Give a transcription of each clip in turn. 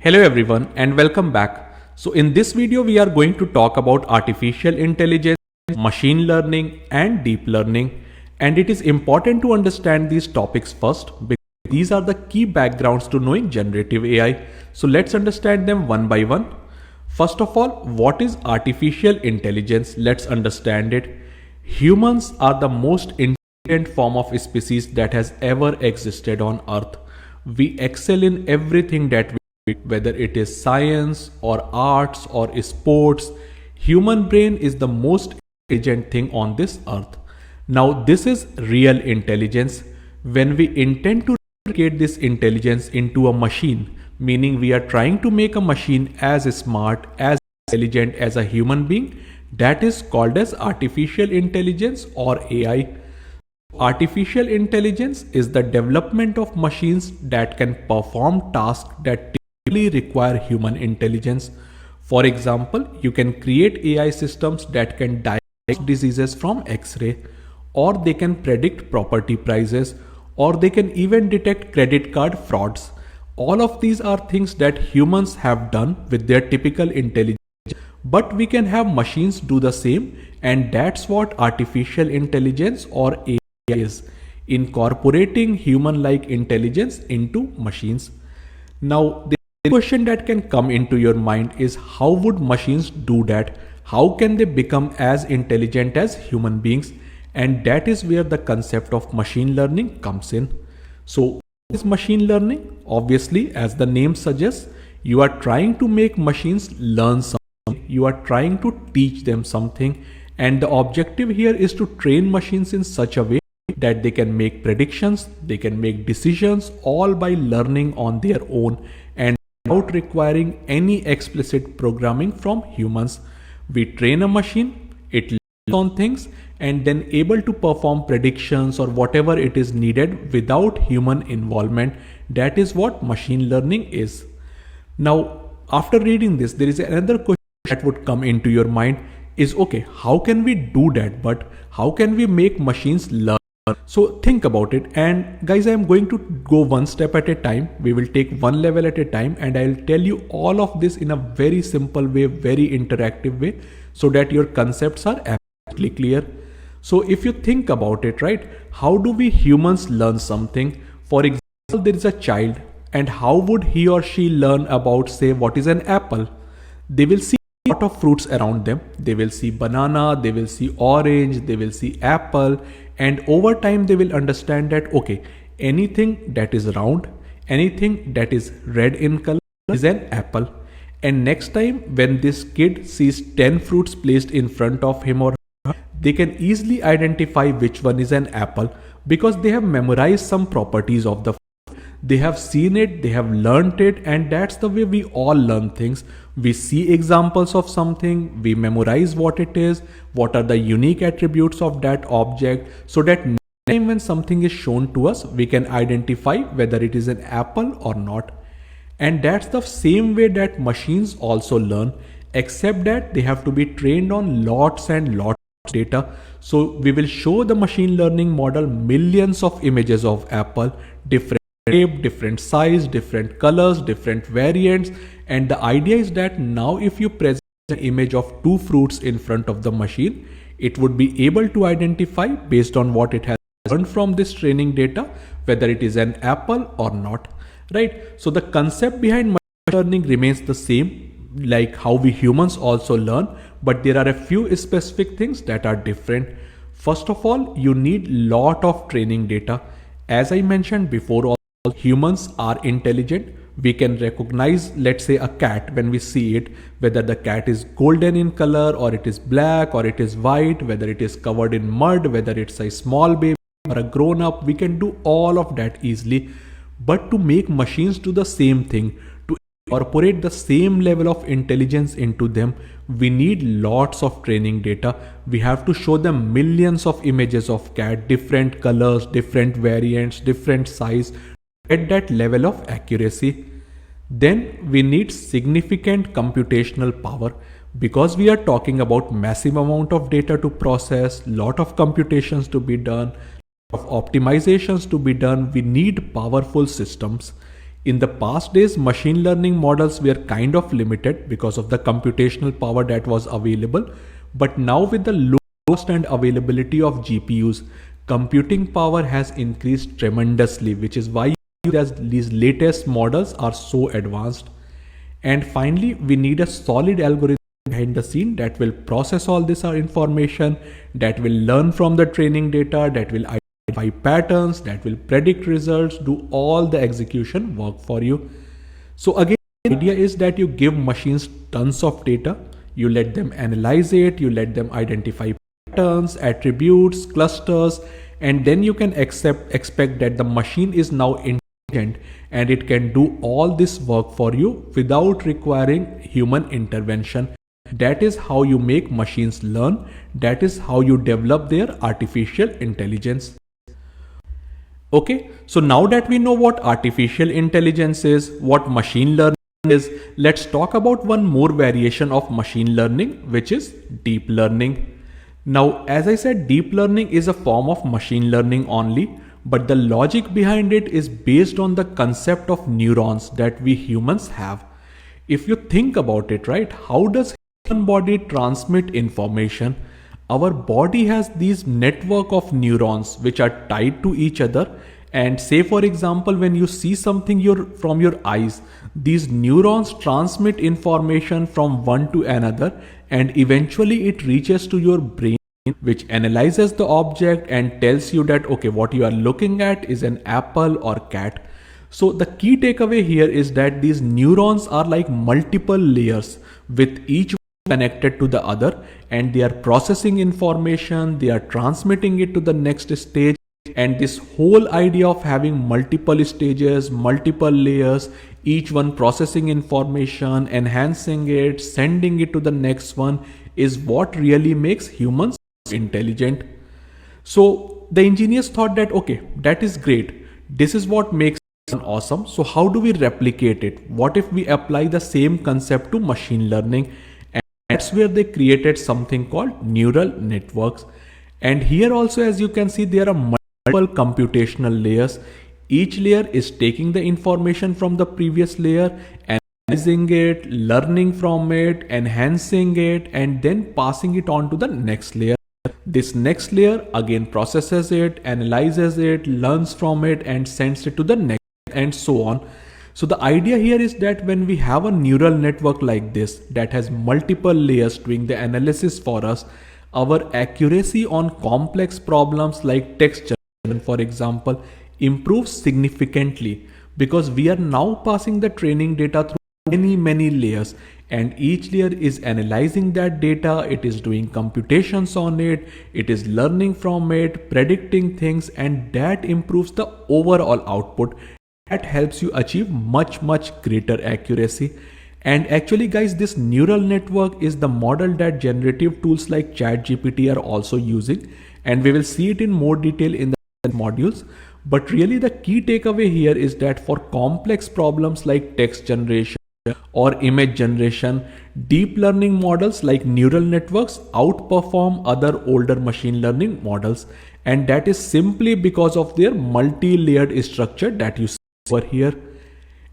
Hello everyone and welcome back. So in this video we are going to talk about artificial intelligence, machine learning and deep learning, and it is important to understand these topics first because these are the key backgrounds to knowing generative AI. So let's understand them one by one. First of all, what is artificial intelligence? Let's understand it. Humans are the most intelligent form of species that has ever existed on Earth. We excel in everything that we do, whether it is science or arts or sports. Human brain is the most intelligent thing on this earth. Now this is real intelligence. When we intend to replicate this intelligence into a machine, meaning we are trying to make a machine as smart, as intelligent as a human being, that is called as artificial intelligence or AI. Artificial intelligence is the development of machines that can perform tasks that typically require human intelligence. For example, you can create AI systems that can diagnose diseases from X-ray, or they can predict property prices, or they can even detect credit card frauds. All of these are things that humans have done with their typical intelligence, but we can have machines do the same, and that's what artificial intelligence or AI is, incorporating human-like intelligence into machines. Now, the question that can come into your mind is, how would machines do that? How can they become as intelligent as human beings? And that is where the concept of machine learning comes in. So, what is machine learning? Obviously, as the name suggests, you are trying to make machines learn something. You are trying to teach them something. And the objective here is to train machines in such a way that they can make predictions, they can make decisions, all by learning on their own and without requiring any explicit programming from humans. We train a machine, it learns on things and then able to perform predictions or whatever it is needed without human involvement. That is what machine learning is. Now, after reading this, there is another question that would come into your mind is, okay, how can we do that? But how can we make machines learn? So think about it, and guys, I am going to go one step at a time. We will take one level at a time and I'll tell you all of this in a very simple way, very interactive way, so that your concepts are absolutely clear. So if you think about it, right, how do we humans learn something? For example, there is a child, and how would he or she learn about, say, what is an apple? They will see a lot of fruits around them. They will see banana, they will see orange, they will see apple, and over time they will understand that, okay, anything that is round, anything that is red in color is an apple. And next time when this kid sees 10 fruits placed in front of him or her, they can easily identify which one is an apple because they have memorized some properties of the fruit. They have seen it, they have learnt it, and that's the way we all learn things. We see examples of something, we memorize what it is, what are the unique attributes of that object, so that next time when something is shown to us, we can identify whether it is an apple or not. And that's the same way that machines also learn, except that they have to be trained on lots and lots of data. So we will show the machine learning model millions of images of apple, different shape, different size, different colors, different variants, and the idea is that now if you present an image of two fruits in front of the machine, it would be able to identify based on what it has learned from this training data whether it is an apple or not, right? So the concept behind machine learning remains the same, like how we humans also learn, but there are a few specific things that are different. First of all, you need lot of training data. As I mentioned before, humans are intelligent. We can recognize, let's say, a cat when we see it, whether the cat is golden in color or it is black or it is white, whether it is covered in mud, whether it's a small baby or a grown up. We can do all of that easily. But to make machines do the same thing, to incorporate the same level of intelligence into them, we need lots of training data. We have to show them millions of images of cat, different colors, different variants, different size, at that level of accuracy. Then we need significant computational power because we are talking about massive amount of data to process, lot of computations to be done, of optimizations to be done. We need powerful systems. In the past days, machine learning models were kind of limited because of the computational power that was available. But now with the low cost and availability of GPUs, computing power has increased tremendously, which is why these latest models are so advanced. And finally, we need a solid algorithm behind the scene that will process all this information, that will learn from the training data, that will identify patterns, that will predict results, do all the execution work for you. So again, the idea is that you give machines tons of data, you let them analyze it, you let them identify patterns, attributes, clusters, and then you can expect that the machine is now intelligent and it can do all this work for you without requiring human intervention. That is how you make machines learn. That is how you develop their artificial intelligence. Okay, so now that we know what artificial intelligence is, what machine learning is, let's talk about one more variation of machine learning, which is deep learning. Now, as I said, deep learning is a form of machine learning only, but the logic behind it is based on the concept of neurons that we humans have. If you think about it, right, how does human body transmit information? Our body has these network of neurons which are tied to each other, and say for example when you see something from your eyes, these neurons transmit information from one to another and eventually it reaches to your brain, which analyzes the object and tells you that okay, what you are looking at is an apple or cat. So the key takeaway here is that these neurons are like multiple layers with each connected to the other, and they are processing information, they are transmitting it to the next stage. And this whole idea of having multiple stages, multiple layers, each one processing information, enhancing it, sending it to the next one, is what really makes humans intelligent. So the engineers thought that okay, that is great, this is what makes awesome. So how do we replicate it? What if we apply the same concept to machine learning? And that's where they created something called neural networks. And here also, as you can see, there are multiple computational layers. Each layer is taking the information from the previous layer, analyzing it, learning from it, enhancing it, and then passing it on to the next layer. This next layer again processes it, analyzes it, learns from it, and sends it to the next, and so on. So the idea here is that when we have a neural network like this that has multiple layers doing the analysis for us, our accuracy on complex problems like text generation, for example, improves significantly because we are now passing the training data through many layers, and each layer is analyzing that data, it is doing computations on it, it is learning from it, predicting things, and that improves the overall output. That helps you achieve much greater accuracy. And actually guys, this neural network is the model that generative tools like ChatGPT are also using, and we will see it in more detail in the modules. But really the key takeaway here is that for complex problems like text generation or image generation, deep learning models like neural networks outperform other older machine learning models, and that is simply because of their multi-layered structure that you see over here.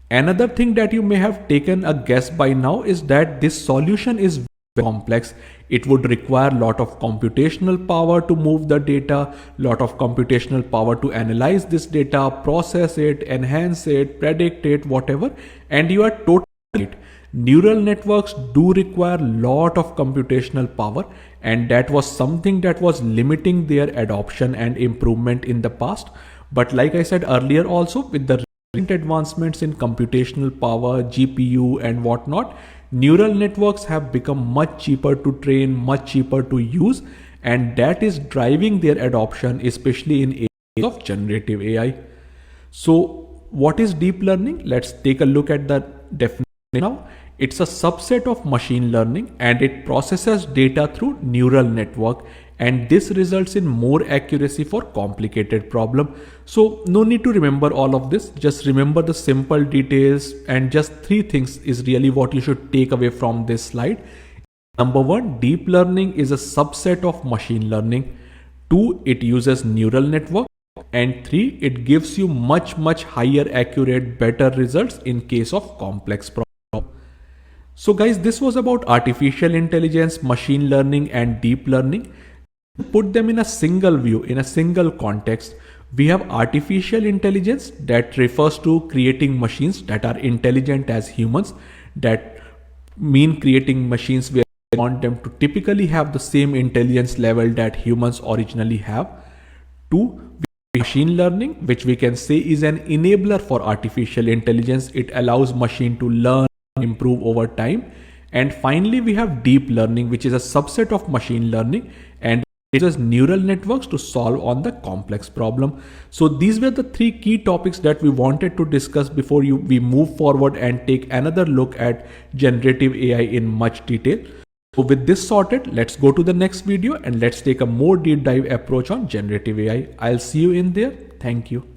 Another thing that you may have taken a guess by now is that this solution is very complex. It would require a lot of computational power to move the data, lot of computational power to analyze this data, process it, enhance it, predict it, whatever, and you are totally right. Neural networks do require a lot of computational power, and that was something that was limiting their adoption and improvement in the past. But like I said earlier also, with the advancements in computational power, GPU and whatnot, neural networks have become much cheaper to train, much cheaper to use, and that is driving their adoption, especially in areas of generative AI. So what is deep learning? Let's take a look at the definition now. It's a subset of machine learning and it processes data through neural network, and this results in more accuracy for complicated problem. So no need to remember all of this, just remember the simple details, and just three things is really what you should take away from this slide. Number one, deep learning is a subset of machine learning. Two, it uses neural network. And three, it gives you much higher accurate, better results in case of complex problems. So guys, this was about artificial intelligence, machine learning and deep learning. Put them in a single view, in a single context. We have artificial intelligence that refers to creating machines that are intelligent as humans, that mean creating machines where we want them to typically have the same intelligence level that humans originally have. Two, machine learning, which we can say is an enabler for artificial intelligence. It allows machine to learn, improve over time. And finally, we have deep learning, which is a subset of machine learning and it uses neural networks to solve on the complex problem. So these were the three key topics that we wanted to discuss before we move forward and take another look at generative AI in much detail. So with this sorted, let's go to the next video and let's take a more deep dive approach on generative AI. I'll see you in there. Thank you.